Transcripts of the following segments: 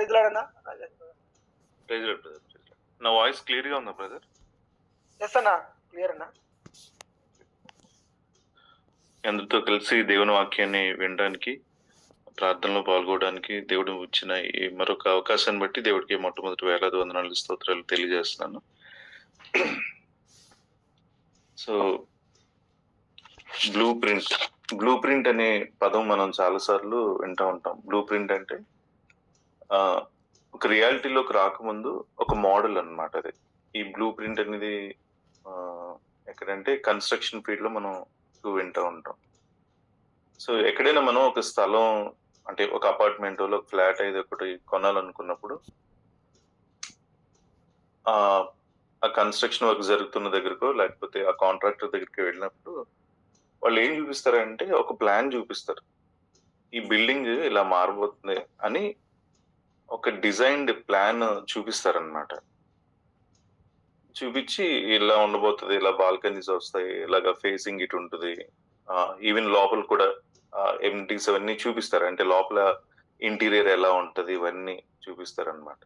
ప్రైజ్లాడన్నా praise lord brother. Praise lord. నా voice clear గా ఉందా బ్రదర్? ఎస్ అన్నా, క్లియర్ అన్నా. అందరితో కలిసి దేవుని వాక్యాన్ని వినడానికి, ప్రార్థనలో పాల్గొనడానికి దేవుడు ఇచ్చిన ఈ మరొక అవకాశాన్ని బట్టి దేవుడికి మొట్టమొదటి వేలాది వందనాలు స్తోత్రాలు తెలియజేస్తున్నాను. సో బ్లూ ప్రింట్ అనే పదం మనం చాలా సార్లు వింటూ ఉంటాం. బ్లూ ప్రింట్ అంటే ఒక రియాలిటీలోకి రాకముందు ఒక మోడల్ అన్నమాట. అది ఈ బ్లూ ప్రింట్ అనేది ఎక్కడంటే కన్స్ట్రక్షన్ ఫీల్డ్ లో మనం వింటూ ఉంటాం. సో ఎక్కడైనా మనం ఒక స్థలం అంటే ఒక అపార్ట్మెంట్ ఒక ఫ్లాట్ ఏదో ఒకటి కొనాలనుకున్నప్పుడు ఆ కన్స్ట్రక్షన్ వర్క్ జరుగుతున్న దగ్గరకో లేకపోతే ఆ కాంట్రాక్టర్ దగ్గరికి వెళ్ళినప్పుడు వాళ్ళు ఏం చూపిస్తారంటే ఒక ప్లాన్ చూపిస్తారు. ఈ బిల్డింగ్ ఇలా మారబోతుంది అని ఒక డిజైన్డ్ ప్లాన్ చూపిస్తారనమాట. చూపించి ఇలా ఉండబోతుంది, ఇలా బాల్కనీస్ వస్తాయి, ఇలాగా ఫేసింగ్ ఇటు ఉంటుంది, ఈవెన్ లోపల కూడా ఎమ్యూనిటీస్ అవన్నీ చూపిస్తారు. అంటే లోపల ఇంటీరియర్ ఎలా ఉంటది ఇవన్నీ చూపిస్తారనమాట.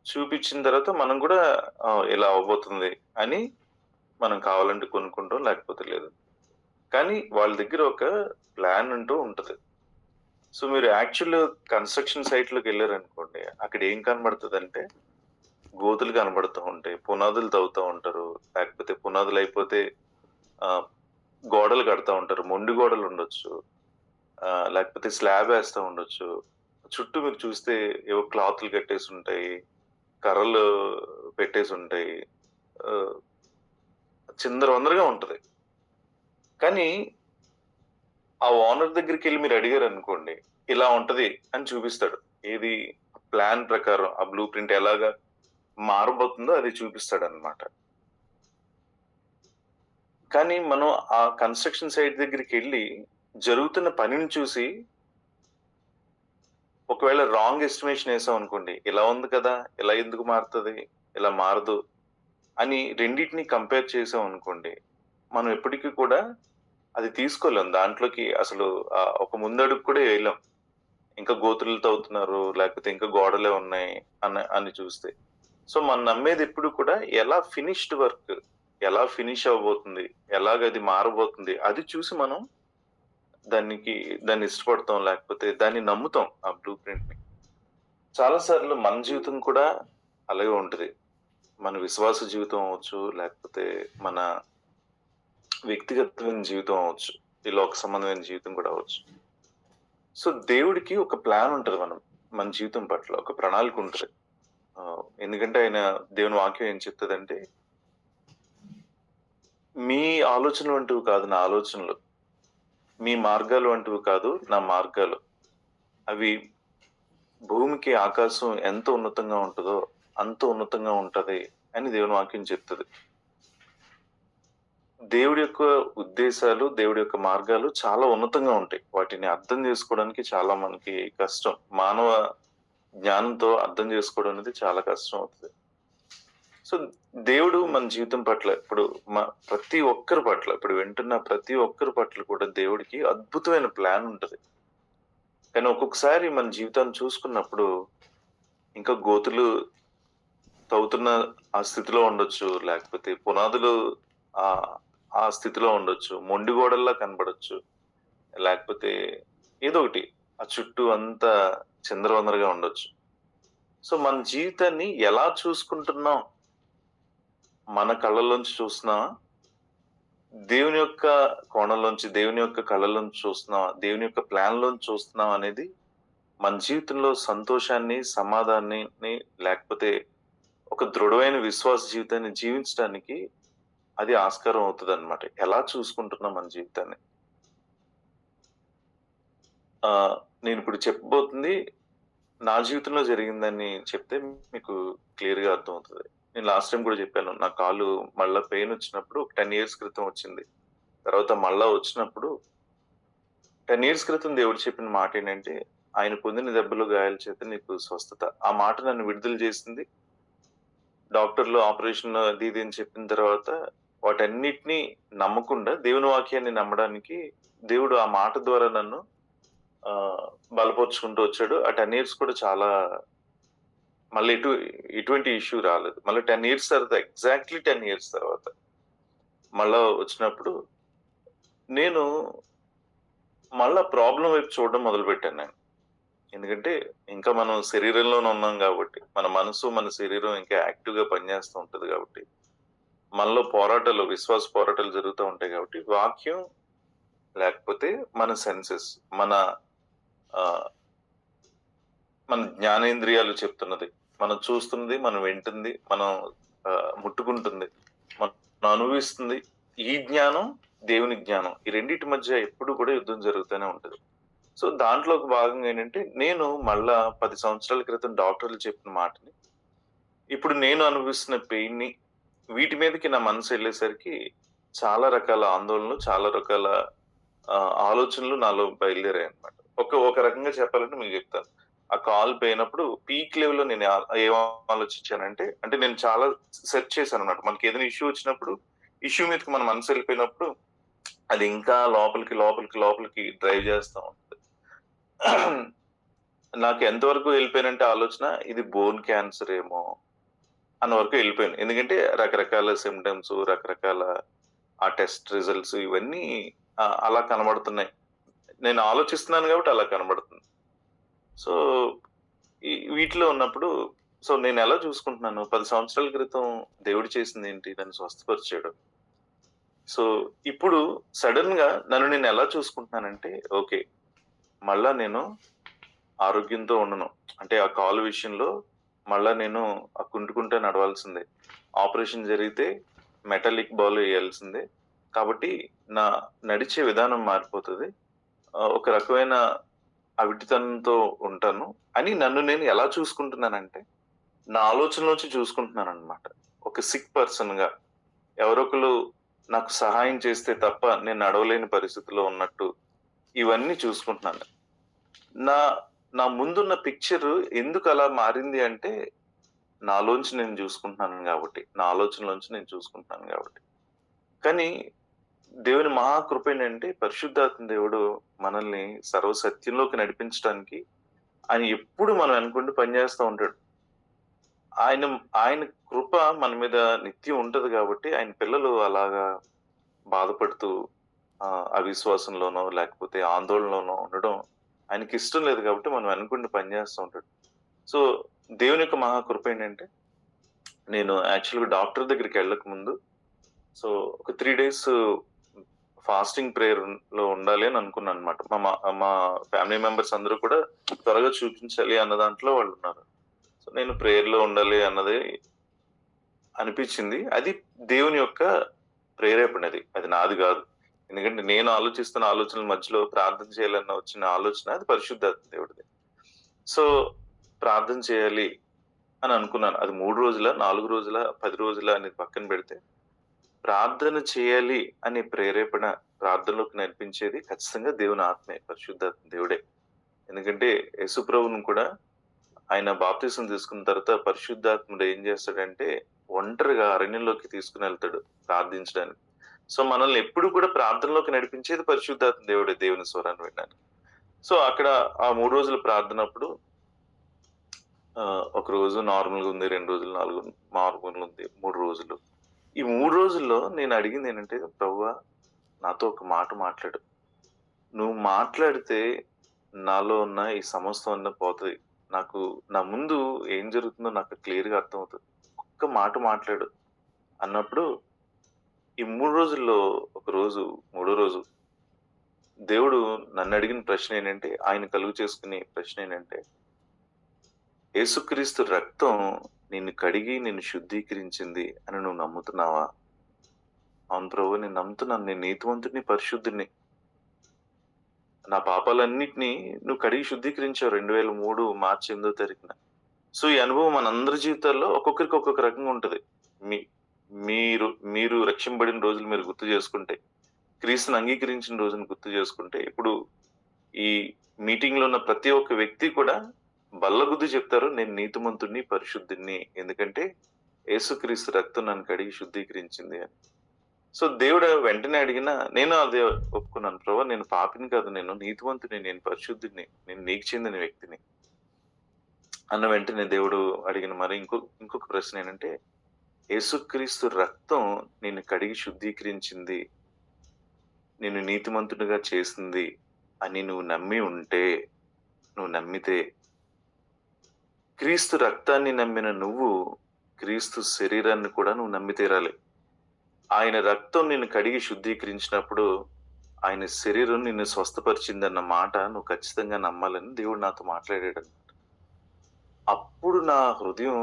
చూపించిన తర్వాత మనం కూడా ఇలా అవబోతుంది అని మనం కావాలంటే కొనుక్కుంటాం, లేకపోతే లేదు. కానీ వాళ్ళ దగ్గర ఒక ప్లాన్ అంటూ ఉంటది. సో మీరు యాక్చువల్ కన్స్ట్రక్షన్ సైట్ లోకి వెళ్ళారనుకోండి, అక్కడ ఏం కనబడుతుంది అంటే గోతులు కనబడుతూ ఉంటాయి, పునాదులు తవ్వుతూ ఉంటారు, లేకపోతే పునాదులు అయిపోతే గోడలు కడతా ఉంటారు, మొండి గోడలు ఉండొచ్చు, లేకపోతే స్లాబ్ వేస్తూ ఉండొచ్చు. చుట్టూ మీరు చూస్తే ఏవో క్లాత్లు కట్టేసి ఉంటాయి, కర్రలు పెట్టేసి ఉంటాయి, చిందరవందరగా ఉంటది. కానీ ఆ ఓనర్ దగ్గరికి వెళ్ళి మీరు అడిగారు అనుకోండి, ఇలా ఉంటది అని చూపిస్తాడు. ఏది ప్లాన్ ప్రకారం ఆ బ్లూ ప్రింట్ ఎలాగా మారబోతుందో అది చూపిస్తాడు అనమాట. కానీ మనం ఆ కన్స్ట్రక్షన్ సైట్ దగ్గరికి వెళ్ళి జరుగుతున్న పనిని చూసి ఒకవేళ రాంగ్ ఎస్టిమేషన్ వేసాం అనుకోండి, ఇలా ఉంది కదా, ఇలా ఎందుకు మారుతుంది, ఇలా మారదు అని రెండింటిని కంపేర్ చేసాం అనుకోండి, మనం ఎప్పటికీ కూడా అది తీసుకోలేం. దాంట్లోకి అసలు ఒక ముందడుగు కూడా వేయలేం. ఇంకా గోతులు తవ్వుతున్నారు, లేకపోతే ఇంకా గోడలే ఉన్నాయి అని చూస్తే. సో మనం నమ్మేది ఎప్పుడు కూడా ఎలా ఫినిష్డ్ వర్క్, ఎలా ఫినిష్ అవబోతుంది, ఎలాగ అది మారబోతుంది అది చూసి మనం దాన్ని ఇష్టపడతాం, లేకపోతే దాన్ని నమ్ముతాం ఆ బ్లూ ప్రింట్ ని. చాలా సార్లు మన జీవితం కూడా అలాగే ఉంటది. మన విశ్వాస జీవితం అవ్వచ్చు, లేకపోతే మన వ్యక్తిగతమైన జీవితం అవ్వచ్చు, ఈ లోక సంబంధమైన జీవితం కూడా అవ్వచ్చు. సో దేవుడికి ఒక ప్లాన్ ఉంటది, మన జీవితం పట్ల ఒక ప్రణాళిక ఉంటది. ఎందుకంటే ఆయన దేవుని వాక్యం ఏం చెప్తుందంటే, మీ ఆలోచనలు వంటివి కాదు నా ఆలోచనలు, మీ మార్గాలు వంటివి కాదు నా మార్గాలు, అవి భూమికి ఆకాశం ఎంత ఉన్నతంగా ఉంటుందో అంత ఉన్నతంగా ఉంటది అని దేవుని వాక్యం చెప్తుంది. దేవుడి యొక్క ఉద్దేశాలు, దేవుడి యొక్క మార్గాలు చాలా ఉన్నతంగా ఉంటాయి. వాటిని అర్థం చేసుకోవడానికి చాలా మనకి కష్టం. మానవ జ్ఞానంతో అర్థం చేసుకోవడం అనేది చాలా కష్టం అవుతుంది. సో దేవుడు మన జీవితం పట్ల ఇప్పుడు ప్రతి ఒక్కరి పట్ల, ఇప్పుడు వింటున్న ప్రతి ఒక్కరి పట్ల కూడా దేవుడికి అద్భుతమైన ప్లాన్ ఉంటది. కానీ ఒక్కొక్కసారి మన జీవితాన్ని చూసుకున్నప్పుడు ఇంకా గోతులు తవ్వుతున్న ఆ స్థితిలో ఉండొచ్చు, లేకపోతే పునాదులు ఆ స్థితిలో ఉండొచ్చు, మొండి గోడల్లా కనబడొచ్చు, లేకపోతే ఏదో ఒకటి ఆ చుట్టూ అంతా చిందరవందరగా ఉండొచ్చు. సో మన జీవితాన్ని ఎలా చూసుకుంటున్నాం, మన కళ్ళలోంచి చూస్తున్నావా, దేవుని యొక్క కోణంలోంచి, దేవుని యొక్క కళ్ళలోంచి చూస్తున్నావా, దేవుని యొక్క ప్లాన్ లోంచి చూస్తున్నావా అనేది మన జీవితంలో సంతోషాన్ని, సమాధానాన్ని, లేకపోతే ఒక దృఢమైన విశ్వాస జీవితాన్ని జీవించడానికి అది ఆస్కారం అవుతుంది అనమాట. ఎలా చూసుకుంటున్నాం మన జీవితాన్ని. నేను ఇప్పుడు చెప్పబోతుంది నా జీవితంలో జరిగిందని చెప్తే మీకు క్లియర్ గా అర్థం అవుతుంది. నేను లాస్ట్ టైం కూడా చెప్పాను, నా కాలు మళ్ళా పెయిన్ వచ్చినప్పుడు 10 years క్రితం వచ్చింది. తర్వాత మళ్ళా వచ్చినప్పుడు 10 years క్రితం దేవుడు చెప్పిన మాట ఏంటంటే, ఆయన పొందిన దెబ్బలు గాయాల చేత నీకు స్వస్థత. ఆ మాట నన్ను విడుదల చేసింది. డాక్టర్లు ఆపరేషన్ అది ఇది అని చెప్పిన తర్వాత వాటన్నిటినీ నమ్మకుండా దేవుని వాక్యాన్ని నమ్మడానికి దేవుడు ఆ మాట ద్వారా నన్ను బలపరుచుకుంటూ వచ్చాడు. ఆ 10 ఇయర్స్ కూడా చాలా మళ్ళీ ఎటువంటి ఇష్యూ రాలేదు. మళ్ళీ 10 ఇయర్స్ తర్వాత ఎగ్జాక్ట్‌లీ 10 ఇయర్స్ తర్వాత మళ్ళా వచ్చినప్పుడు నేను మళ్ళా ప్రాబ్లమ్ వైపు చూడడం మొదలుపెట్టాను నేను. ఎందుకంటే ఇంకా మనం శరీరంలోనే ఉన్నాం గాబట్టి, మన మనసు, మన శరీరం ఇంకా యాక్టివ్‌గా పనిచేస్తూ ఉంటది గాబట్టి, మనలో పోరాటాలు, విశ్వాస పోరాటాలు జరుగుతా ఉంటాయి గాబట్టి, వాక్యం లేకపోతే మన సెన్సెస్, మన ఆహ్, మన జ్ఞానేంద్రియాలు చెప్తున్నది, మనం చూస్తున్నది, మనం వింటుంది, మనం ముట్టుకుంటుంది, మనం అనుభవిస్తుంది. ఈ జ్ఞానం, దేవుని జ్ఞానం. ఈ రెండిటి మధ్య ఎప్పుడు కూడా యుద్ధం జరుగుతూనే ఉంటది. సో, దాంట్లో ఒక భాగంగా ఏంటంటే, నేను మళ్ళా 10 సంవత్సరాల క్రితం డాక్టర్లు చెప్పిన మాటని, ఇప్పుడు నేను అనుభవిస్తున్న పెయిన్‌ని, వీటి మీదకి నా మనసెళ్ళేసరికి చాలా రకాల ఆందోళనలు, చాలా రకాల ఆలోచనలు నాలో బయలుదేరాయన్నమాట. ఒక రకంగా చెప్పాలంటే మీకు చెప్తాను. ఆ కాలు పోయినప్పుడు పీక్ లెవెల్‌లో నేను ఏం ఆలోచించానంటే, అంటే నేను చాలా సెర్చ్ చేశానన్నమాట. మనకేదైనా ఇష్యూ వచ్చినప్పుడు, ఇష్యూ మీదకి మన మనసెళ్ళిపోయినప్పుడు, అది ఇంకా లోపలికి డ్రైవ్ చేస్తా ఉంటది. నాకు ఎంతవరకు వెళ్ళిపోయానంటే ఆలోచన, ఇది బోన్ క్యాన్సర్ ఏమో అన్న వరకు వెళ్ళిపోయాను. ఎందుకంటే రకరకాల సింప్టమ్స్, రకరకాల ఆ టెస్ట్ రిజల్ట్స్ ఇవన్నీ అలా కనబడుతున్నాయి. నేను ఆలోచిస్తున్నాను కాబట్టి అలా కనబడుతుంది. సో, వీటిలో ఉన్నప్పుడు నేనెలా చూసుకుంటున్నాను, 10 సంవత్సరాల క్రితం దేవుడు చేసిందేంటి? నన్ను స్వస్థపరిచాడు. సో, ఇప్పుడు సడెన్‌గా నన్ను నేనెలా చూసుకుంటున్నానంటే, ఓకే. మళ్ళా నేను ఆరోగ్యంతో ఉండను. అంటే ఆ కాలు విషయంలో మళ్ళా నేను కుంటుకుంటా నడవాల్సిందే. ఆపరేషన్ జరిగితే మెటాలిక్ బాల్ ఎయాల్సిందే. కాబట్టి నా నడిచే విధానం మారిపోతది. ఒక రకమైన అవిటితనంతో ఉంటాను అని నన్ను నేను ఎలా చూసుకుంటున్నానంటే, నా ఆలోచనలోంచి చూసుకుంటున్నాననమాట. ఒక సిక్ పర్సన్‌గా ఎవరొకళ్ళు నాకు సహాయం చేస్తే తప్ప నేను నడవలేని పరిస్థితిలో ఉన్నట్టు ఇవన్నీ చూసుకుంటున్నాను. నా నా ముందున్న పిక్చర్ ఎందుకలా మారింది అంటే, నాలోంచి నేను చూసుకుంటున్నాను గాబట్టి. నా ఆలోచనలోంచి నేను చూసుకుంటున్నాను గాబట్టి. కానీ దేవుని మహా కృప ఏంటంటే, పరిశుద్ధాత్మ దేవుడు మనల్ని సర్వసత్యంలోకి నడిపించడానికి ఆయన ఎప్పుడు మనం వెనకుండి పనిచేస్తా ఉంటాడు. ఆయన ఆయన కృప మన మీద నిత్యం ఉంటది గాబట్టి, ఆయన పిల్లలు అలాగా బాధపడుతూ అవిశ్వాసంలోనో, లేకపోతే ఆందోళనలోనో ఉండడం ఆయనకిష్టం లేదు గాబట్టి, మనం వెనకుండి పనిచేస్తూ ఉంటాడు. సో, దేవుని యొక్క మహా కృప ఏంటంటే, నేను యాక్చువల్‌గా డాక్టర్ దగ్గరికెళ్ళక ముందు, ఒక 3 డేస్ ఫాస్టింగ్ ప్రేయర్‌లో ఉండాలి అని అనుకున్నానన్నమాట. మా ఫ్యామిలీ మెంబర్స్ అందరూ కూడా త్వరగా చూపించాలి అన్న దాంట్లో వాళ్ళున్నారు. నేను ప్రేయర్‌లో ఉండాలి అన్నది అనిపిచ్చింది. అది దేవుని యొక్క ప్రేరేపణ అది. అది నాది గాదు. ఎందుకంటే నేను ఆలోచిస్తున్న ఆలోచనల మధ్యలో ప్రార్థన చేయాలన్న వచ్చిన ఆలోచన అది పరిశుద్ధాత్మ దేవుడిది. సో, ప్రార్థన చేయాలి అని అనుకున్నాను. అది 3 రోజులా, 4 రోజులా, 10 రోజులా అనేది పక్కన పెడితే, ప్రార్థన చేయాలి అనే ప్రేరేపణ ప్రార్థనలోకి నడిపించేది ఖచ్చితంగా దేవుని ఆత్మే, పరిశుద్ధాత్మ దేవుడే. ఎందుకంటే యేసుప్రభువును కూడా ఆయన బాప్తిసం తీసుకున్న తర్వాత పరిశుద్ధాత్ముడు ఏం చేస్తాడంటే, ఒంటరిగా అరణ్యంలోకి తీసుకొనెళ్తాడు ప్రార్థించడానికి. సో, మనల్ని ఎప్పుడు కూడా ప్రార్థనలోకి నడిపించేది పరిశుద్ధాత్మ దేవుడే, దేవుని స్వరాన్ని వినడానికి. సో, అక్కడ ఆ 3 రోజుల ప్రార్థనప్పుడు ఒక రోజు నార్మల్‌గా ఉంది. 2 రోజులు నార్మల్‌గా ఉంది. 3 రోజులు. ఈ 3 రోజుల్లో నేను అడిగిందేంటంటే, ప్రభువా నాతో ఒక మాట మాట్లాడు. నువ్వు మాట్లాడితే నాలో ఉన్న ఈ సమస్తం అన్నీ పోతది. నా ముందు ఏం జరుగుతుందో నాకు క్లియర్‌గా అర్థమవుతది. ఒక్క మాట మాట్లాడు అన్నప్పుడు, ఈ 3 రోజుల్లో ఒక రోజు, మూడో రోజు దేవుడు నన్నడిగిన ప్రశ్న ఏంటంటే, ఆయన కలుగ చేసుకునే ప్రశ్న ఏంటంటే, యేసుక్రీస్తు రక్తం నిన్ను కడిగి, నిన్ను శుద్ధీకరించింది అని నువ్వు నమ్ముతున్నావా? అవును ప్రభు, నేను నమ్ముతున్నాను. నేను నీతిమంతుడిని, పరిశుద్ధుడిని. నా పాపాలన్నిటిని నువ్వు కడిగి శుద్ధీకరించావు 2003 మార్చి 8వ తారీఖున. సో, ఈ అనుభవం మనందరి జీవితాల్లో ఒక్కొక్కరికి ఒక్కొక్క రకంగా ఉంటది. మీ మీరు మీరు రక్షింపబడిన రోజులు మీరు గుర్తు చేసుకుంటే, క్రీస్తుని అంగీకరించిన రోజును గుర్తు చేసుకుంటే, ఇప్పుడు ఈ మీటింగ్‌లో ఉన్న ప్రతి ఒక్క వ్యక్తి కూడా బల్లగుద్ది చెప్తారు, నేను నీతిమంతుడిని, పరిశుద్ధుడిని. ఎందుకంటే యేసుక్రీస్తు రక్తం నన్ను కడిగి శుద్ధీకరించింది అని. సో దేవుడు వెంటనే అడిగినా నేను అదే ఒప్పుకున్నాను. ప్రభువా నేను పాపిని కాదు, నేను నీతిమంతుడిని, నేను పరిశుద్ధుడిని, నేను నీకు చెందిన వ్యక్తిని అన్న వెంటనే దేవుడు అడిగిన మరి ఇంకొక ప్రశ్న ఏంటంటే, యేసుక్రీస్తు రక్తం నిన్ను కడిగి శుద్ధీకరించింది, నిన్ను నీతిమంతుడిగా చేసింది అని నువ్వు నమ్మితే క్రీస్తు రక్తాన్ని నమ్మిన నువ్వు క్రీస్తు శరీరాన్ని కూడా నువ్వు నమ్మి తీరాలి. ఆయన రక్తం నిన్ను కడిగి శుద్ధీకరించినప్పుడు ఆయన శరీరం నిన్ను స్వస్థపరిచిందన్న మాట నువ్వు ఖచ్చితంగా నమ్మాలని దేవుడు నాతో మాట్లాడాడు. అప్పుడు నా హృదయం,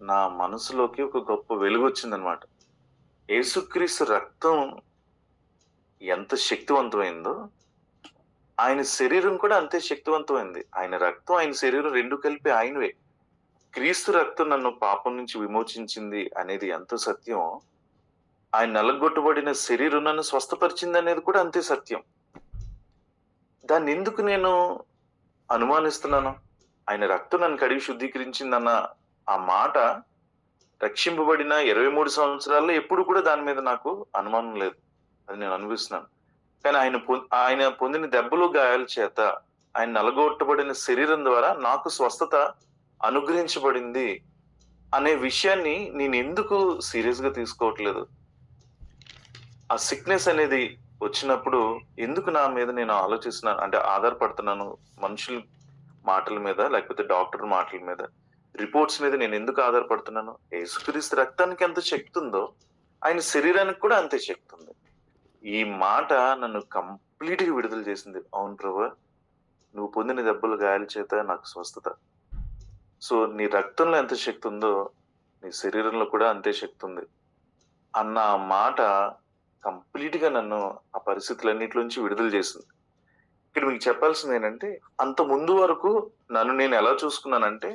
నా మనసులోకి ఒక గొప్ప వెలుగు వచ్చిందనమాట. యేసుక్రీస్తు రక్తం ఎంత శక్తివంతమైందో ఆయన శరీరం కూడా అంతే శక్తివంతమైంది. ఆయన రక్తం, ఆయన శరీరం రెండు కలిపి ఆయనవే. క్రీస్తు రక్తం నన్ను పాపం నుంచి విమోచించింది అనేది ఎంత సత్యమో, ఆయన నలగొట్టబడిన శరీరం నన్ను స్వస్థపరిచింది అనేది కూడా అంతే సత్యం. దాన్ని ఎందుకు నేను అనుమానిస్తున్నాను? ఆయన రక్తం నన్ను కడిగి శుద్ధీకరించిందన్న ఆ మాట రక్షింపబడిన 23 సంవత్సరాల్లో ఎప్పుడు కూడా దాని మీద నాకు అనుమానం లేదు. అది నేను అనుభవిస్తున్నాను. కానీ ఆయన పొందిన దెబ్బలు, గాయాల చేత, ఆయన నలగొట్టబడిన శరీరం ద్వారా నాకు స్వస్థత అనుగ్రహించబడింది అనే విషయాన్ని నేను ఎందుకు సీరియస్ గా తీసుకోవట్లేదు? ఆ సిక్నెస్ అనేది వచ్చినప్పుడు ఎందుకు నా మీద నేను ఆలోచిస్తున్నాను, అంటే ఆధారపడుతున్నాను మనుషుల మాటల మీద, లేకపోతే డాక్టర్ మాటల మీద, రిపోర్ట్స్ మీద నేను ఎందుకు ఆధారపడుతున్నాను? యేసుక్రీస్తు రక్తానికి ఎంత శక్తి ఉందో ఆయన శరీరానికి కూడా అంతే శక్తి ఉంది. ఈ మాట నన్ను కంప్లీట్ గా విడుదల చేసింది. అవును ప్రభువా, నువ్వు పొందిన దెబ్బలు, గాయాల చేత నాకు స్వస్థత. సో నీ రక్తంలో ఎంత శక్తి ఉందో నీ శరీరంలో కూడా అంతే శక్తి ఉంది అన్న ఆ మాట కంప్లీట్ గా నన్ను ఆ పరిస్థితులన్నిటిలోంచి విడుదల చేసింది. ఇక్కడ మీకు చెప్పాల్సింది ఏంటంటే, అంత ముందు వరకు నన్ను నేను ఎలా చూసుకున్నానంటే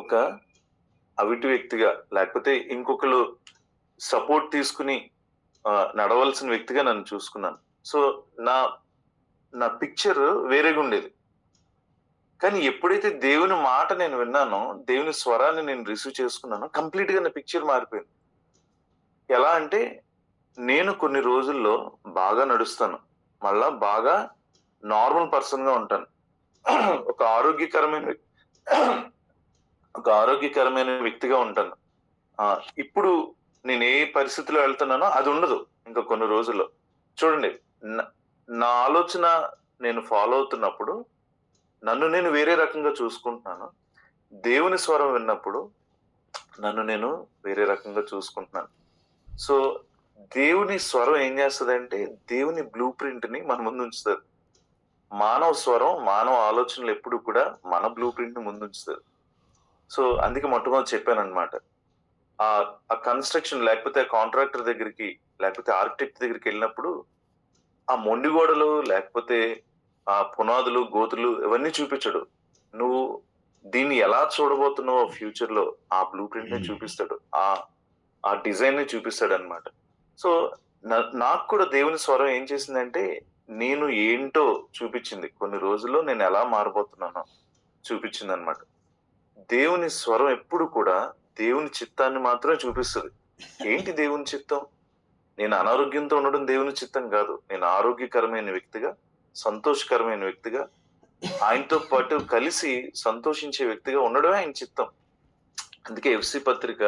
ఒక అవిటి వ్యక్తిగా, లేకపోతే ఇంకొకరు సపోర్ట్ తీసుకుని నడవలసిన వ్యక్తిగా నన్ను చూసుకున్నాను. సో నా పిక్చర్ వేరేగా ఉండేది. కానీ ఎప్పుడైతే దేవుని మాట నేను విన్నానో, దేవుని స్వరాన్ని నేను రిసీవ్ చేసుకున్నానో, కంప్లీట్ గా నా పిక్చర్ మారిపోయింది. ఎలా అంటే, నేను కొన్ని రోజుల్లో బాగా నడుస్తాను, మళ్ళా బాగా నార్మల్ పర్సన్ గా ఉంటాను. ఒక ఆరోగ్యకరమైన వ్యక్తిగా ఉంటాను. ఇప్పుడు నేను ఏ పరిస్థితిలో వెళ్తున్నానో అది ఉండదు ఇంకా కొన్ని రోజుల్లో. చూడండి, నా ఆలోచన నేను ఫాలో అవుతున్నప్పుడు నన్ను నేను వేరే రకంగా చూసుకుంటున్నాను. దేవుని స్వరం విన్నప్పుడు నన్ను నేను వేరే రకంగా చూసుకుంటున్నాను. సో దేవుని స్వరం ఏం చేస్తుంది, దేవుని బ్లూ ప్రింట్ ని మన ముందు ఉంచుతుంది. మానవ స్వరం, మానవ ఆలోచనలు ఎప్పుడు కూడా మన బ్లూ ప్రింట్ ని ముందు ఉంచుతుంది. సో అందుకే మొట్టమొదటి చెప్పాను అనమాట, ఆ కన్స్ట్రక్షన్, లేకపోతే కాంట్రాక్టర్ దగ్గరికి, లేకపోతే ఆర్కిటెక్ట్ దగ్గరికి వెళ్ళినప్పుడు ఆ మొండి గోడలు, లేకపోతే ఆ పునాదులు, గోతులు ఇవన్నీ చూపించడు. నువ్వు దీన్ని ఎలా చూడబోతున్నావో ఫ్యూచర్ లో ఆ బ్లూ ప్రింట్ ని చూపిస్తాడు, ఆ డిజైన్ ని చూపిస్తాడు అనమాట. సో నాకు కూడా దేవుని స్వరం ఏం చేసిందంటే, నేను ఏంటో చూపించింది. కొన్ని రోజుల్లో నేను ఎలా మారబోతున్నానో చూపించింది అనమాట. దేవుని స్వరం ఎప్పుడు కూడా దేవుని చిత్తాన్ని మాత్రమే చూపిస్తుంది. ఏంటి దేవుని చిత్తం? నేను అనారోగ్యంతో ఉండడం దేవుని చిత్తం కాదు. నేను ఆరోగ్యకరమైన వ్యక్తిగా, సంతోషకరమైన వ్యక్తిగా, ఆయనతో పాటు కలిసి సంతోషించే వ్యక్తిగా ఉండడమే ఆయన చిత్తం. అందుకే ఎఫ్సి పత్రిక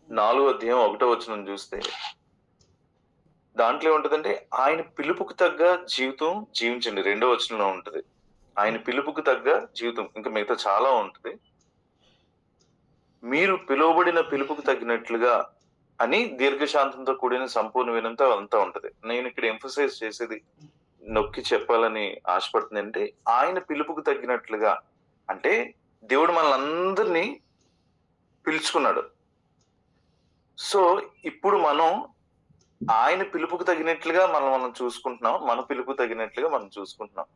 4వ అధ్యాయం 1వ వచనం చూస్తే దాంట్లో ఏముంటదంటే, ఆయన పిలుపుకు తగ్గ జీవితం జీవించండి. 2వ వచనంలో ఉంటది, ఆయన పిలుపుకు తగ్గ జీవితం. ఇంకా మిగతా చాలా ఉంటది. మీరు పిలువబడిన పిలుపుకు తగ్గినట్లుగా అని దీర్ఘశాంతంతో కూడిన సంపూర్ణ వినంత అంతా ఉంటది. నేను ఇక్కడ ఎంఫసైజ్ చేసేది, నొక్కి చెప్పాలని ఆశపడుతుంది అంటే, ఆయన పిలుపుకు తగ్గినట్లుగా అంటే దేవుడు మనల్ని పిలుచుకున్నాడు. సో ఇప్పుడు మనం ఆయన పిలుపుకు తగినట్లుగా మనం చూసుకుంటున్నాం, మన పిలుపు తగినట్లుగా మనం చూసుకుంటున్నాం.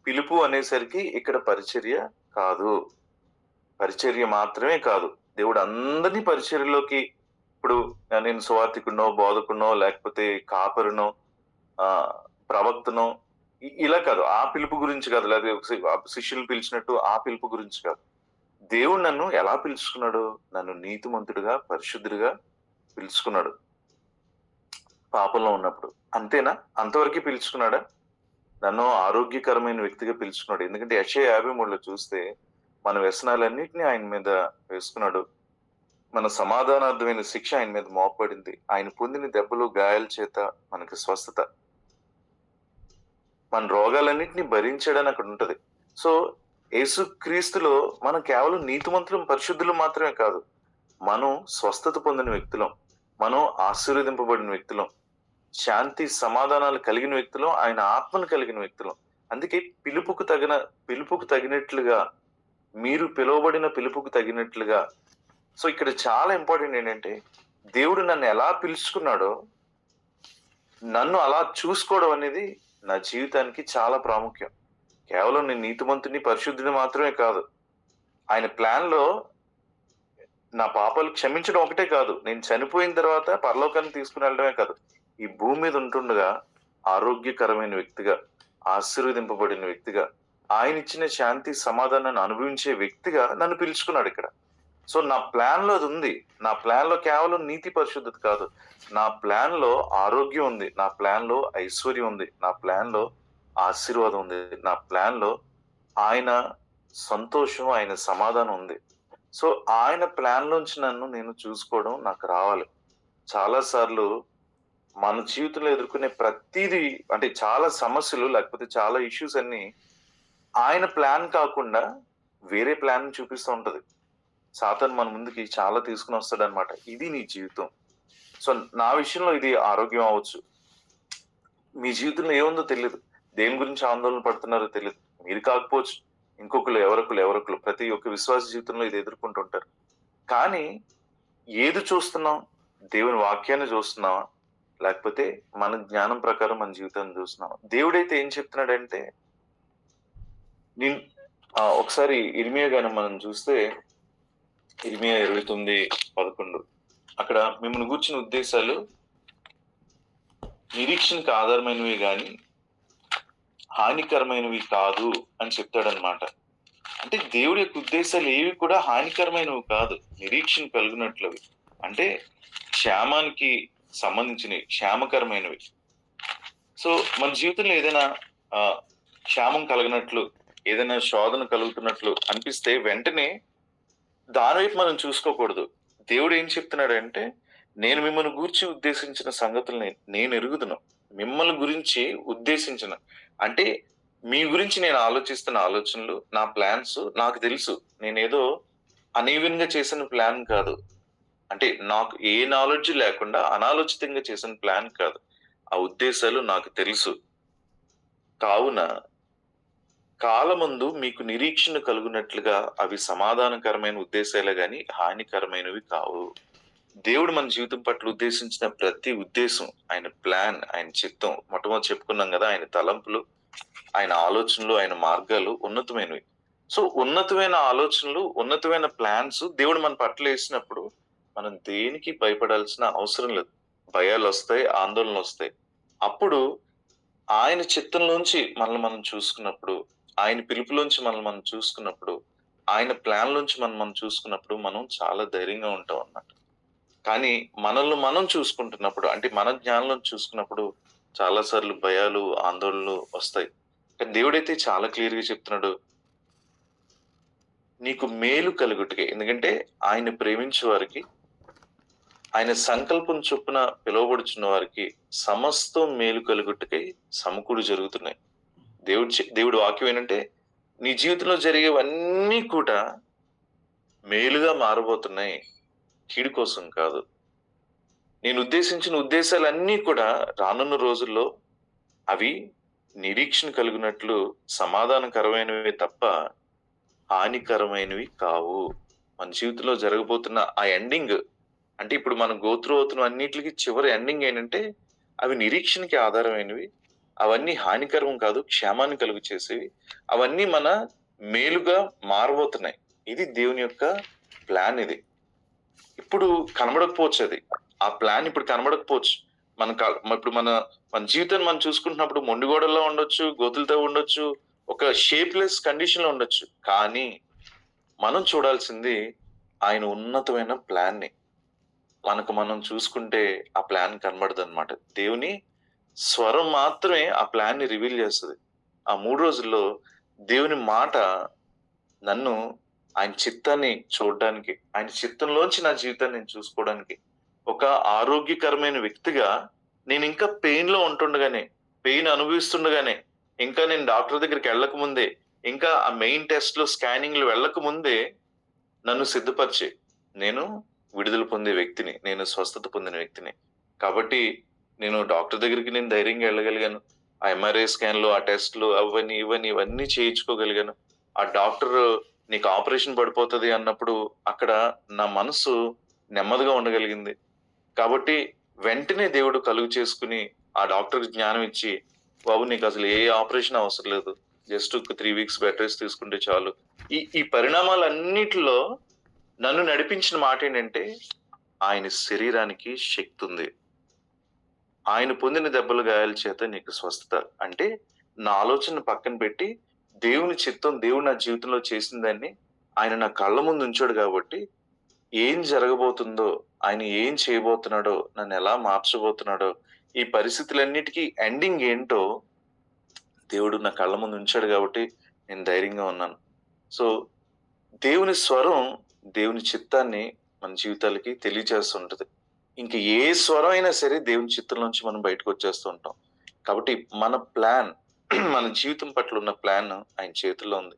పిలుపు అనేసరికి ఇక్కడ పరిచర్య కాదు, పరిచర్య మాత్రమే కాదు. దేవుడు అందరినీ పరిచర్యలోకి, ఇప్పుడు నేను సువార్థికునో, బోధకునో, లేకపోతే కాపరునో, ప్రవక్తనో ఇలా కాదు, ఆ పిలుపు గురించి కాదు, లేదా శిష్యులు పిలిచినట్టు ఆ పిలుపు గురించి కాదు. దేవుడు నన్ను ఎలా పిలుచుకున్నాడు? నన్ను నీతిమంతుడిగా, పరిశుద్ధుడిగా పిలుచుకున్నాడు పాపంలో ఉన్నప్పుడు. అంతేనా? అంతవరకే పిలుచుకున్నాడా? నన్ను ఆరోగ్యకరమైన వ్యక్తిగా పిలుచుకున్నాడు. ఎందుకంటే యెషయా 53లో చూస్తే మన వ్యసనాలన్నిటిని ఆయన మీద వేసుకున్నాడు. మన సమాధానార్థమైన శిక్ష ఆయన మీద మోపబడింది. ఆయన పొందిన దెబ్బలు, గాయాల చేత మనకి స్వస్థత. మన రోగాలన్నిటిని భరించాడని అక్కడ ఉంటది. సో యేసుక్రీస్తులో మనం కేవలం నీతిమంతులం, పరిశుద్ధులం మాత్రమే కాదు. మనం స్వస్థత పొందిన వ్యక్తులం. మనం ఆశీర్వదింపబడిన వ్యక్తులం. శాంతి సమాధానాలు కలిగిన వ్యక్తులం. ఆయన ఆత్మను కలిగిన వ్యక్తులం. అందుకే పిలుపుకు తగినట్లుగా, మీరు పిలువబడిన పిలుపుకు తగినట్లుగా. సో ఇక్కడ చాలా ఇంపార్టెంట్ ఏంటంటే, దేవుడు నన్ను ఎలా పిలుచుకున్నాడో నన్ను అలా చూసుకోవడం అనేది నా జీవితానికి చాలా ప్రాముఖ్యం. కేవలం నేను నీతిమంతుని, పరిశుద్ధుని మాత్రమే కాదు. ఆయన ప్లాన్‌లో నా పాపాలు క్షమించడం ఒకటే కాదు. నేను చనిపోయిన తర్వాత పరలోకానికి తీసుకొని వెళ్ళడమే కాదు. ఈ భూమి మీద ఉంటుండగా ఆరోగ్యకరమైన వ్యక్తిగా, ఆశీర్వదింపబడిన వ్యక్తిగా, ఆయన ఇచ్చిన శాంతి, సమాధానాన్ని అనుభవించే వ్యక్తిగా నన్ను పిలుచుకున్నాడు ఇక్కడ. సో నా ప్లాన్‌లో అది ఉంది. నా ప్లాన్‌లో కేవలం నీతి, పరిశుద్ధత కాదు. నా ప్లాన్‌లో ఆరోగ్యం ఉంది. నా ప్లాన్‌లో ఐశ్వర్యం ఉంది. నా ప్లాన్‌లో ఆశీర్వాదం ఉంది. నా ప్లాన్‌లో ఆయన సంతోషం, ఆయన సమాధానం ఉంది. సో ఆయన ప్లాన్‌లోంచి నన్ను నేను చూసుకోవడం నాకు రావాలి. చాలా సార్లు మన జీవితంలో ఎదుర్కొనే ప్రతీదీ, అంటే చాలా సమస్యలు లేకపోతే చాలా ఇష్యూస్ అన్నీ ఆయన ప్లాన్ కాకుండా వేరే ప్లాన్ చూపిస్తూ ఉంటది. సాతాను మన ముందుకి చాలా తీసుకొని వస్తాడనమాట. ఇది నీ జీవితం. సో నా విషయంలో ఇది ఆరోగ్యం అవ్వచ్చు. మీ జీవితంలో ఏముందో తెలీదు. దేని గురించి ఆందోళన పడుతున్నారో తెలీదు. మీరు కాకపోవచ్చు, ఇంకొకరు ఎవరొకరు ప్రతి ఒక్క విశ్వాస జీవితంలో ఇది ఎదుర్కొంటుంటారు. కానీ ఏది చూస్తున్నాం? దేవుని వాక్యాన్ని చూస్తున్నావా? లేకపోతే మన జ్ఞానం ప్రకారం మన జీవితాన్ని చూస్తున్నావా? దేవుడైతే ఏం చెప్తున్నాడంటే, ఒకసారి ఇర్మియా గాని మనం చూస్తే, ఇర్మియా 29:11 అక్కడ మిమ్మల్ని గూర్చిన ఉద్దేశాలు నిరీక్షణకు ఆధారమైనవి గాని హానికరమైనవి కాదు అని చెప్తాడనమాట. అంటే దేవుడి యొక్క ఉద్దేశాలు ఏవి కూడా హానికరమైనవి కాదు, నిరీక్షణ కలిగినట్లవి. అంటే క్షేమానికి సంబంధించినవి, క్షేమకరమైనవి. సో మన జీవితంలో ఏదైనా క్షేమం కలిగినట్లు, ఏదైనా శోధన కలుగుతున్నట్లు అనిపిస్తే వెంటనే దాని వైపు మనం చూసుకోకూడదు. దేవుడు ఏం చెప్తున్నాడంటే, నేను మిమ్మల్ని గూర్చి ఉద్దేశించిన సంగతుల్ని నేను ఎరుగుదును. మిమ్మల్ని గురించి ఉద్దేశించిన అంటే మీ గురించి నేను ఆలోచిస్తున్న ఆలోచనలు, నా ప్లాన్స్ నాకు తెలుసు. నేనేదో అనీవెన్‌గా చేసిన ప్లాన్ కాదు. అంటే నాకు ఏ నాలెడ్జ్ లేకుండా అనాలోచితంగా చేసిన ప్లాన్ కాదు. ఆ ఉద్దేశాలు నాకు తెలుసు. కావున కాలమందు మీకు నిరీక్షణ కలుగునట్లుగా అవి సమాధానకరమైన ఉద్దేశాలే గాని హానికరమైనవి కావు. దేవుడు మన జీవితం పట్ల ఉద్దేశించిన ప్రతి ఉద్దేశం, ఆయన ప్లాన్, ఆయన చిత్తం, మొట్టమొదటి చెప్పుకున్నాం కదా, ఆయన తలంపులు, ఆయన ఆలోచనలు, ఆయన మార్గాలు ఉన్నతమైనవి. సో ఉన్నతమైన ఆలోచనలు, ఉన్నతమైన ప్లాన్స్ దేవుడు మన పట్ల వేసినప్పుడు మనం దేనికి భయపడాల్సిన అవసరం లేదు. భయాలు వస్తాయి, ఆందోళనలు వస్తాయి. అప్పుడు ఆయన చిత్తంలోంచి మనల్ని మనం చూసుకున్నప్పుడు, ఆయన పిలుపులోంచి మనల్ని మనం చూసుకున్నప్పుడు, ఆయన ప్లాన్ లోంచి మనం చూసుకున్నప్పుడు మనం చాలా ధైర్యంగా ఉంటాం అన్నమాట. కానీ మనల్ని మనం చూసుకుంటున్నప్పుడు, అంటే మన జ్ఞానంలో చూసుకున్నప్పుడు చాలా సార్లు భయాలు, ఆందోళనలు వస్తాయి. కానీ దేవుడైతే చాలా క్లియర్ గా చెప్తున్నాడు, నీకు మేలు కలుగుటకే. ఎందుకంటే ఆయన ప్రేమించే వారికి, ఆయన సంకల్పం చొప్పున పిలువబడుచున్న వారికి సమస్తం మేలు కలుగుటకై సమకూడు జరుగుతున్నాయి. దేవుడు వాక్యం ఏంటంటే, నీ జీవితంలో జరిగేవన్నీ కూడా మేలుగా మారబోతున్నాయి, కీడు కోసం కాదు. నేను ఉద్దేశించిన ఉద్దేశాలన్నీ కూడా రానున్న రోజుల్లో అవి నిరీక్షణ కలిగినట్లు సమాధానకరమైనవి తప్ప హానికరమైనవి కావు. మన జీవితంలో జరగబోతున్న ఆ ఎండింగ్, అంటే ఇప్పుడు మనం గోత్రు అవుతున్న అన్నిటికి చివరి ఎండింగ్ ఏంటంటే, అవి నిరీక్షణకి ఆధారమైనవి, అవన్నీ హానికరం కాదు, క్షేమాన్ని కలుగు చేసేవి, అవన్నీ మన మేలుగా మారబోతున్నాయి. ఇది దేవుని యొక్క ప్లాన్. ఇది ఇప్పుడు కనబడకపోవచ్చు, అది ఆ ప్లాన్ ఇప్పుడు కనబడకపోవచ్చు. ఇప్పుడు మన జీవితాన్ని మనం చూసుకుంటున్నప్పుడు మొండిగోడల్లో ఉండొచ్చు, గోతులతో ఉండొచ్చు, ఒక షేప్లెస్ కండిషన్ లో ఉండొచ్చు. కానీ మనం చూడాల్సింది ఆయన ఉన్నతమైన ప్లాన్‌ని. మనకు మనం చూసుకుంటే ఆ ప్లాన్ కనబడదనమాట. దేవుని స్వరం మాత్రమే ఆ ప్లాన్‌ని రివీల్ చేస్తది. ఆ 3 రోజుల్లో దేవుని మాట నన్ను ఆయన చిత్తాన్ని చూడ్డానికి, ఆయన చిత్తంలోంచి నా జీవితాన్ని నేను చూసుకోవడానికి, ఒక ఆరోగ్యకరమైన వ్యక్తిగా నేనింకా పెయిన్‌లో ఉంటుండగానే, పెయిన్ అనుభవిస్తుండగానే, ఇంకా నేను డాక్టర్ దగ్గరికెళ్ళక ముందే, ఇంకా ఆ మెయిన్ టెస్ట్‌లు, స్కానింగ్‌లు వెళ్ళక ముందే నన్ను సిద్ధపరిచి, నేను విడుదల పొందే వ్యక్తిని. నేను స్వస్థత పొందిన వ్యక్తిని. కాబట్టి డాక్టర్ దగ్గరికి నేను ధైర్యంగా ఎళ్ళగలిగాను. ఆ ఎంఆర్ఐ స్కాన్‌లు, ఆ టెస్ట్‌లు అవ్వని, ఇవ్వని ఇవన్నీ చేయించుకోగలిగాను. ఆ డాక్టరు "నీకు ఆపరేషన్ పడిపోతది" అన్నప్పుడు అక్కడ నా మనసు నెమ్మదిగా ఉండగలిగింది. కాబట్టి వెంటనే దేవుడు కలుగ చేసుకొని, ఆ డాక్టర్‌కి జ్ఞానం ఇచ్చి, "బాబు నీకసలు ఏ ఆపరేషన్ అవసరం లేదు. జస్ట్ ఒక 3 వీక్స్ బెడ్ రెస్ట్ తీసుకుంటే చాలు." ఈ ఈ పరిణామాలన్నిటిలో నన్ను నడిపించిన మాటేంటంటే, ఆయన శరీరానికి శక్తుంది. ఆయన పొందిన దెబ్బలు గాయాల చేత నీకు స్వస్థత. అంటే నా ఆలోచనను పక్కన పెట్టి, దేవుని చిత్తం, దేవుడు నా జీవితంలో చేసిన దాన్ని ఆయన నా కళ్ళ ముందు ఉంచాడు గాబట్టి, ఏం జరగబోతుందో, ఆయన ఏం చేయబోతున్నాడో, నన్నెలా మార్చబోతున్నాడో, ఈ పరిస్థితులన్నిటికి ఎండింగ్ ఏంటో దేవుడు నా కళ్ళ ముందు ఉంచాడు గాబట్టి, నేను ధైర్యంగా ఉన్నాను. సో, దేవుని స్వరం, దేవుని చిత్తాన్ని మన జీవితాలకి తెలియచేస్తుంటది. ఇంక ఏ స్వరం అయినా సరే దేవుని చిత్తంలోంచి మనం బయటకొచ్చేస్తూ ఉంటాం. కాబట్టి మన ప్లాన్ మన జీవితం పట్ల ఉన్న ప్లాన్ ఆయన చేతుల్లో ఉంది.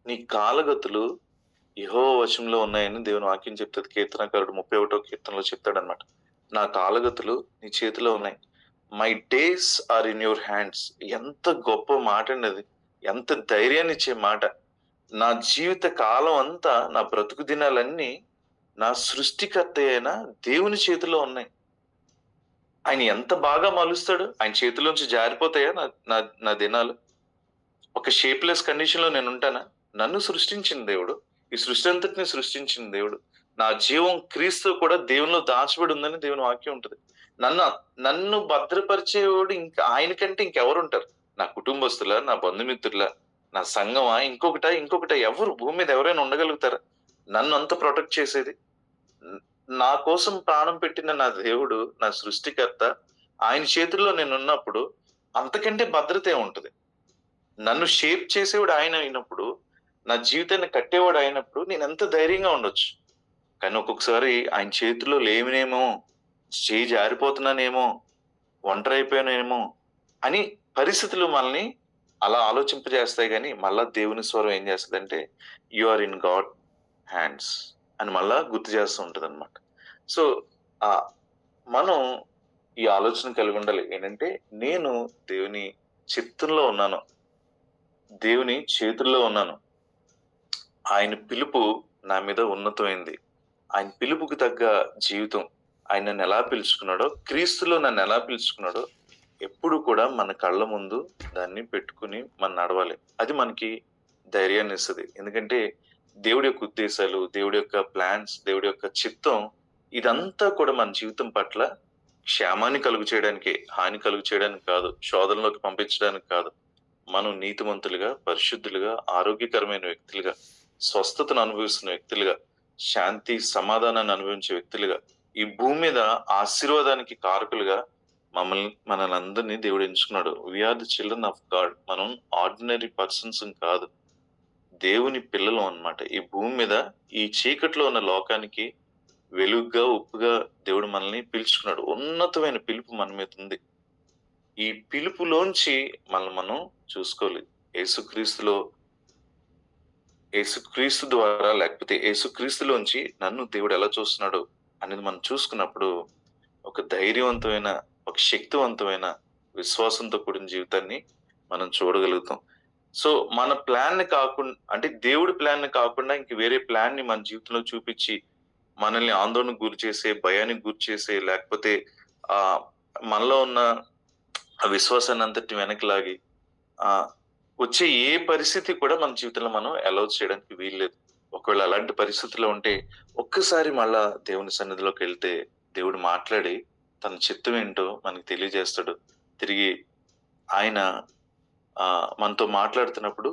నీ కాలగతులు యెహోవా వశంలో ఉన్నాయని దేవుని వాక్యం చెప్తది. కీర్తనకారుడు 31వ కీర్తనలో చెప్తాడన్నమాట. నా కాలగతులు నీ చేతిలో ఉన్నాయి. My days are in your hands. ఎంత గొప్ప మాటండి అది. ఎంత ధైర్యాన్నిచ్చే మాట. నా జీవిత కాలం అంతా, నా బ్రతుకు దినాలన్నీ నా సృష్టికర్త అయిన దేవుని చేతిలో ఉన్నాయి. ఆయన ఎంత బాగా మలుస్తాడు. ఆయన చేతిలోంచి జారిపోతాయా నా నా నా దినాలు? ఒక షేప్‌లెస్ కండిషన్‌లో నేనుంటానా? నన్ను సృష్టించిన దేవుడు, ఈ సృష్టి అంతటిని సృష్టించిన దేవుడు. నా జీవం క్రీస్తులో కూడా దేవునిలో దాచబడి ఉందని దేవుని వాక్యం ఉంటది. నన్ను నన్ను భద్రపరిచేవాడు ఇంకా ఆయన కంటే ఇంకెవరుంటారు? నా కుటుంబస్తులా? నా బంధుమిత్రులా? నా సంఘమా? ఇంకొకటా? ఎవరు భూమి మీద ఎవరైనా ఉండగలుగుతారా? నన్ను అంత ప్రొటెక్ట్ చేసేది? న్ నా కోసం ప్రాణం పెట్టిన నా దేవుడు, నా సృష్టికర్త, ఆయన చేతుల్లో నేనున్నప్పుడు అంతకంటే భద్రత ఏముంటది? నన్ను షేప్ చేసేవాడు ఆయన అయినప్పుడు, నా జీవితాన్ని కట్టేవాడు అయినప్పుడు నేనెంత ధైర్యంగా ఉండొచ్చు. కానీ ఒక్కొక్కసారి ఆయన చేతుల్లో లేమినేమో, చెయ్యి జారిపోతున్నానేమో, ఒంటరైపోయానేమో అని పరిస్థితులు మనల్ని అలా ఆలోచింపజేస్తాయి గానీ, మళ్ళా దేవుని స్వరం ఏం చేస్తదంటే, you are in God hands అని మళ్ళా గుర్తు చేస్తూ ఉంటదనమాట. సో, ఆహ్, మనం ఈ ఆలోచన కలిగుండాలి. ఏంటంటే, నేను దేవుని చిత్తంలో ఉన్నాను. దేవుని చేతుల్లో ఉన్నాను. ఆయన పిలుపు నా మీద ఉన్నతమైంది. ఆయన పిలుపుకి తగ్గ జీవితం. ఆయన నన్నెలా పిలుచుకున్నాడో, క్రీస్తులో నన్నెలా పిలుచుకున్నాడో, ఎప్పుడు కూడా మన కళ్ళ ముందు దాన్ని పెట్టుకొని మనం నడవాలి. అది మనకి ధైర్యాన్నిస్తది. ఎందుకంటే, దేవుడి యొక్క ఉద్దేశాలు, దేవుడి యొక్క ప్లాన్స్, దేవుడి యొక్క చిత్తం ఇదంతా కూడా మన జీవితం పట్ల క్షేమాన్ని కలుగ చేయడానికే, హాని కలుగ చేయడానికి కాదు. శోధనలోకి పంపించడానికి కాదు. మనం నీతిమంతులుగా, పరిశుద్ధులుగా, ఆరోగ్యకరమైన వ్యక్తులుగా, స్వస్థతను అనుభవిస్తున్న వ్యక్తులుగా, శాంతి, సమాధానాన్ని అనుభవించే వ్యక్తులుగా, ఈ భూమి మీద ఆశీర్వాదానికి కారకులుగా మనల్నందరినీ దేవుడు ఎంచుకున్నాడు. We are the children of God. మనం ఆర్డినరీ పర్సన్స్ కాదు. దేవుని పిల్లలం అన్నమాట. ఈ భూమి మీద ఈ చీకట్లో ఉన్న లోకానికి వెలుగుగా, ఉప్పుగా దేవుడు మనల్ని పిలుచుకున్నాడు. ఉన్నతమైన పిలుపు మన మీద ఉంది. ఈ పిలుపులోంచి మనం చూసుకోవాలి. యేసుక్రీస్తులో యేసుక్రీస్తు ద్వారా లేకపోతే యేసుక్రీస్తులోంచి నన్ను దేవుడు ఎలా చూస్తున్నాడు అనేది మనం చూసుకున్నప్పుడు ఒక ధైర్యవంతమైన, ఒక శక్తివంతమైన, విశ్వాసంతో కూడిన జీవితాన్ని మనం చూడగలుగుతాం. సో, మన ప్లాన్‌ని అంటే దేవుడి ప్లాన్‌ని కాకుండా ఇంక వేరే ప్లాన్‌ని మన జీవితంలో చూపిచ్చి, మనల్ని ఆందోళనకు గురి చేసే, భయానికి గురి చేసే, లేకపోతే ఆహ్, మనలో ఉన్న ఆ విశ్వాసాన్ని అంతటిని వెనక్కి లాగి వచ్చే ఏ పరిస్థితి కూడా మన జీవితంలో మనం అలౌ చేయడానికి వీల్లేదు. ఒకవేళ అలాంటి పరిస్థితిలో ఉంటే ఒక్కసారి మళ్ళా దేవుని సన్నిధిలోకెళ్తే దేవుడు మాట్లాడి తన చిత్తం ఏంటో మనకు తెలియజేస్తాడు. తిరిగి ఆయన మనతో మాట్లాడుతున్నప్పుడు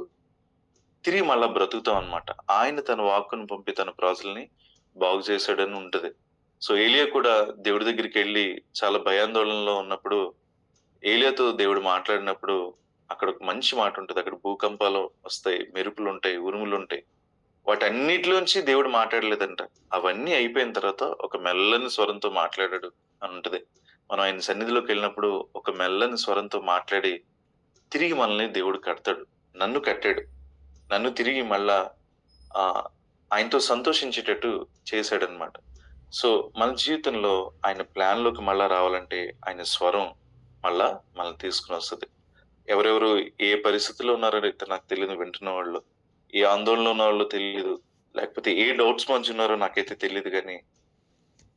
తిరిగి మళ్ళా బ్రతుకుతాం అన్నమాట. ఆయన తన వాక్కును పంపి తన ప్రజల్ని బాగు చేశాడని ఉంటది. సో ఏలియా కూడా దేవుడి దగ్గరికెళ్ళి చాలా భయాందోళనలో ఉన్నప్పుడు ఏలియాతో దేవుడు మాట్లాడినప్పుడు అక్కడ ఒక మంచి మాట ఉంటది. అక్కడ భూకంపాలు వస్తాయి, మెరుపులుంటాయి, ఉరుములుంటాయి. వాటన్నిటిలోంచి దేవుడు మాట్లాడలేదంట. అవన్నీ అయిపోయిన తర్వాత ఒక మెల్లని స్వరంతో మాట్లాడాడు అని ఉంటది. మనం ఆయన సన్నిధిలోకెళ్ళినప్పుడు ఒక మెల్లని స్వరంతో మాట్లాడి తిరిగి మనల్ని దేవుడు కడతాడు. నన్ను కట్టాడు. నన్ను తిరిగి మళ్ళా ఆయనతో సంతోషించేటట్టు చేశాడనమాట. సో మన జీవితంలో ఆయన ప్లాన్‌లోకి మళ్ళా రావాలంటే ఆయన స్వరం మళ్ళా మనల్ని తీసుకొనొస్తది. ఎవరెవరు ఏ పరిస్థితిలో ఉన్నారో అయితే నాకు తెలీదు వింటున్న వాళ్ళు. ఏ ఆందోళనలో ఉన్నవాళ్ళో తెలీదు. లేకపోతే ఏ డౌట్స్ మధ్య నాకైతే తెలీదు గానీ,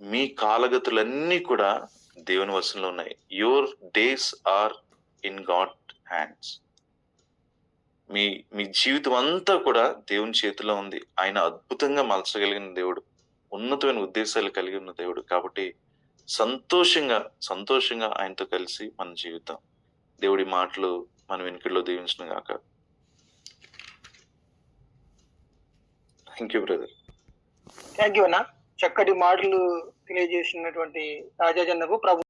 మీ కాలగతులన్నీ కూడా దేవుని వశంలో ఉన్నాయి. Your days are in God hands. మీ మీ జీవితం అంతా కూడా దేవుని చేతిలో ఉంది. ఆయన అద్భుతంగా మలచగలిగిన దేవుడు. ఉన్నతమైన ఉద్దేశాలు కలిగి ఉన్న దేవుడు. కాబట్టి సంతోషంగా ఆయనతో కలిసి మన జీవితం. దేవుడి మాటలు మన వెనుకల్లో దీవించును గాక. Thank you brother. Thank you అన్న. చక్కటి మాటలు తెలియజేసినటువంటి రాజాజన్నకు ప్రభు